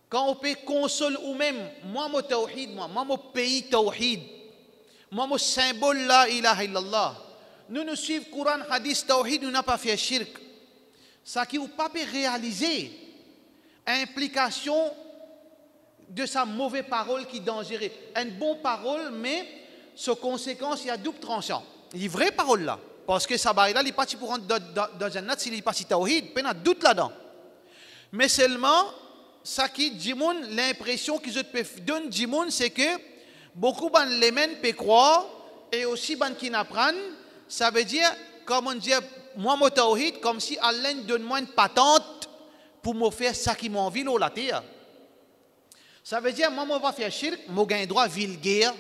quand on peut consoler ou même, moi mon tawhid, moi mon pays tawhid, moi mon symbole la ilaha illallah, nous suivons Coran, hadith, tawhid, nous n'avons pas fait shirk. Ça qui ou pas peut réaliser implication de sa mauvaise parole qui est dangereuse. Une bonne parole, mais sa conséquence, il y a double tranchant. Il y a vraie parole là. Parce que ça va là, il n'est pas pour rentrer dans Jannat s'il n'est pas si tawhid, il y a doute là-dedans. Mais seulement, ça qui dit l'impression qu'ils donnent Jimoun, c'est que beaucoup de les men peuvent croire et aussi ban qui n'apprennent, ça veut dire, comme on dit, moi mon tawhid, comme si Allah donne-moi une patente pour me faire ça qui m'a envie la terre. Ça veut dire, moi, je vais faire shirk, je vais droit vulgaire,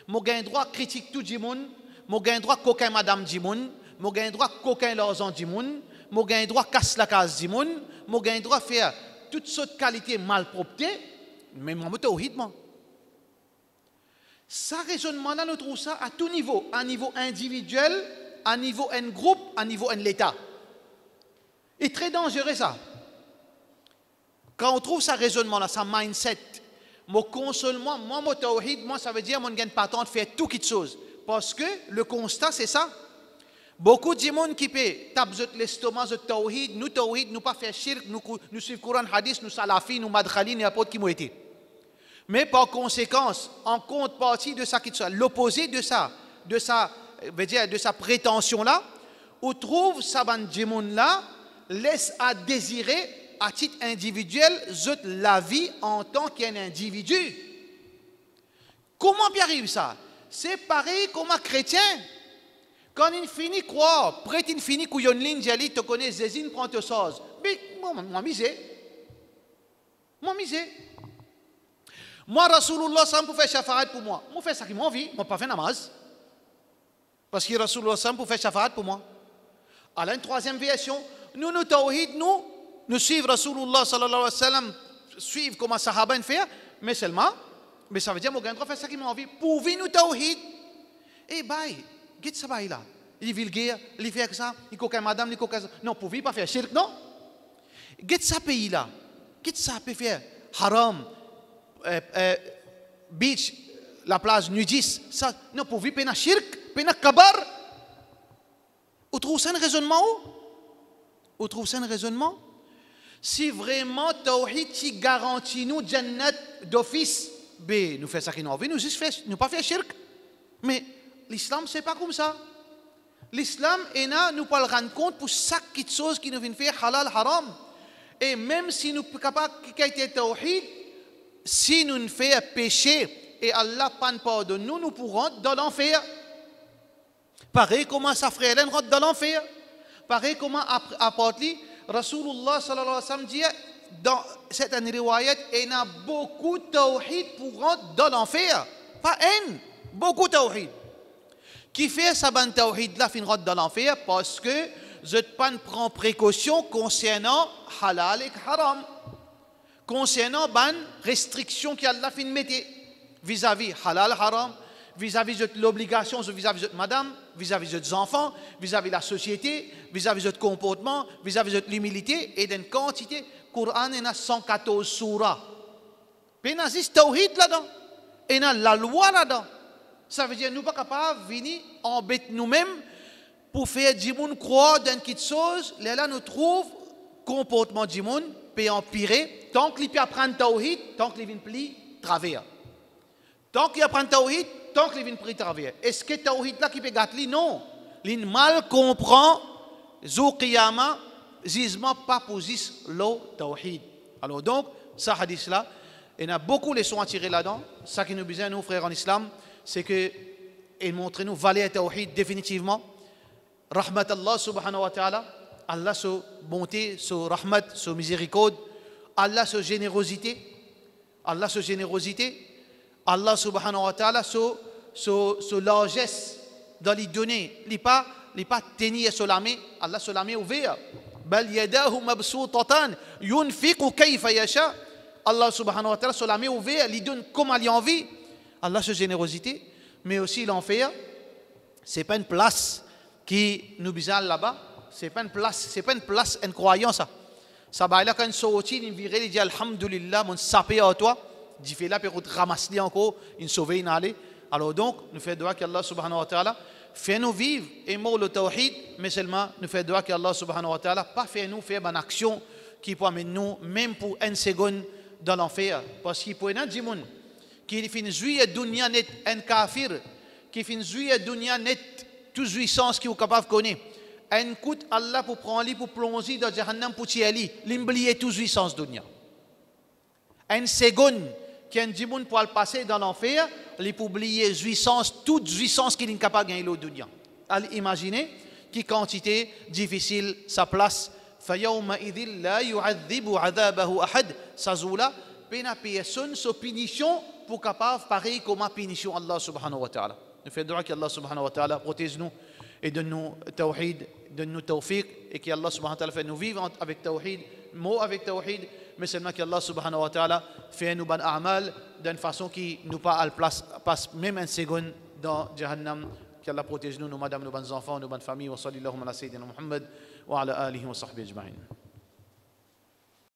je vais droit critique tout le monde, je vais droit coquin madame du monde, je vais droit coquin l'argent du monde, je vais droit casse la case du monde, je vais droit faire toutes sortes de qualités malpropreté, mais moi, je suis moi. Ça raisonnement-là, nous trouvons ça à tout niveau, à niveau individuel, à niveau en groupe, à niveau en l'État. Et très dangereux ça. Quand on trouve ça raisonnement-là, ça mindset, mon consolement, moi, mon tawhid, moi, ça veut dire que je n'ai pas temps de faire tout quelque chose. Parce que le constat, c'est ça. Beaucoup de monde qui peut taper l'estomac de tawhid, nous pas faire shirk, nous suivons le Coran hadith, nous salafi, nous madkhali, n'importe qui m'a été. Mais par conséquence, en contrepartie de ça qui soit l'opposé de ça, de sa prétention-là, on trouve ça là laisse à désirer à titre individuel, la vie en tant qu'un individu. Comment bien arrive ça? C'est pareil comme un chrétien. Quand il finit croire, près il finit qu'il y a une ligne, tu connais, Zézine prend te chose. Mais moi, misé. Moi, Rasulullah, ça me fait shafaat pour moi. Moi, fais ça qui m'a envie. Moi, pas fait namaz. Parce que Rasulullah, ça me fait shafaat pour moi. Alors, une troisième version, nous tawhid, nous suivons Rasulullah sallallahu alayhi wa sallam, suivre comment Sahaba fait, mais seulement, mais ça veut dire, moi, je fais ça qui m'a envie, pour vivre nous tawhid. Eh bien, qu'est-ce que ça va là? Il est vulgaire, il fait ça, il coquin madame, il coquin. Non, pour vivre, pas faire shirk, non? Qu'est-ce que ça pays là? Qu'est-ce que ça peut faire? Haram, beach, la plage nudiste, ça, non, pour vivre, pas shirk, pas kabar. Vous trouvez ça un raisonnement où? Vous trouvez ça un raisonnement? Si vraiment tawhid qui garantit nous jannat d'office, ben nous faisons ça qui nous envie, nous pas faire shirk. Mais l'islam c'est pas comme ça. L'islam est là, nous pas le rendre compte pour chaque petite chose qui nous vient faire halal haram. Et même si nous sommes capables de tawhid, si nous ne faisons péché et Allah pas pardonne nous pourrons dans l'enfer. Pareil comment ça frère Hélène rentre dans l'enfer. Pareil comment apporte Rasulullah sallallahu alayhi wa sallam dit dans cette riwayat, il y a beaucoup de tawhid pour rentrer dans l'enfer. Pas un, beaucoup de tawhid. Qui fait ça ban tawhid là fin rentre dans l'enfer parce que je ne prends précaution concernant halal et haram. Concernant ban restriction qu'Allah fin mette vis-à-vis halal haram, vis-à-vis de l'obligation, vis-à-vis de madame, vis-à-vis des enfants, vis-à-vis de la société, vis-à-vis de comportement, vis-à-vis de l'humilité et d'une quantité. Coran il y a 114 surahs. Il y a tawhid là-dedans. Il y a la loi là-dedans. Ça veut dire que nous ne sommes pas capables de venir embêter nous-mêmes pour faire du monde croire dans quelque chose. Là, nous trouvons le comportement du monde peut empirer tant qu'il peut apprendre tawhid, tant qu'il vient pli travers. Tant qu'il apprend tawhid, tant qu'il vient pli travers. Est-ce que tawhid là qui peut gâter? Non. Il mal comprend zo qiyama jugement pas position lo tawhid. Alors donc, ça hadith là, il y a beaucoup de leçons à tirer là-dedans. Ça qui nous besoin nous frères en islam, c'est que il montre nous valeur tawhid définitivement. Rahmat Allah subhanahu wa ta'ala, Allah sa bonté, sa rahmat, sa miséricorde, Allah sa générosité, Allah sa générosité, Allah subhanahu wa ta'ala sa largesse dans les données, il pas tenir sur la main, Allah sur la main ouverte. Bal yadahu mabsoutatan yunfiqu kayfa yasha. Allah subhanahu wa ta'ala sur la main ouverte, il donne comme il a envie. Allah sa générosité, mais aussi l'enfer, c'est pas une place qui nous bizarre là-bas, c'est pas une place, une croyance. Ça va là quand il sortit, il vire, il dit alhamdulillah, mon sapé à toi, il fait là pour ramasser encore, il sauve, il allait. Alors donc, nous faisons doigt qu'Allah subhanahu wa ta'ala fait nous vivre et mort le tawhid, mais seulement nous faisons doigt qu'Allah subhanahu wa ta'ala pas fait nous faire une action qui peut amener nous, même pour une seconde, dans l'enfer. Parce qu'il peut y avoir des gens qui finissent juillet dunya net un kafir qui fin jouir dunya net, toute jouissance qui est capable de connaître. Un coup Allah pour prendre lui pour plonger dans Jahannam pour tirer lui, l'oublier toute jouissance dunya. Un seconde qui a un djimoun pour le passer dans l'enfer, lui pour oublier jouissance, toute jouissance qu'il est capable de gagner au dunya. Allez imaginer qui quantité difficile sa place. فَيَوْمَئِذٍ لَا يُعَذِّبُ عَذَابَهُ أَحَدٍ Sazoula, pena personne sa punition pour capable pareil comme la punition Allah subhanahu wa ta'ala. Nous faisons droit qu'Allah subhanahu wa ta'ala protège-nous et donne-nous tawhid, donne-nous tawfiq et qu'Allah subhanahu wa ta'ala fait nous vivre avec tawhid, mot avec tawhid, mais seulement qu'Allah subhanahu wa ta'ala fait nous ban a'mal d'une façon qui nous pas à place passe même un seconde dans Jahannam. Qu'Allah protège nous, madame, nos bonnes enfants, nos bonnes familles. Wa sallallahu ala sayyidina Muhammad wa ala alihi wa sahbihi ajma'in.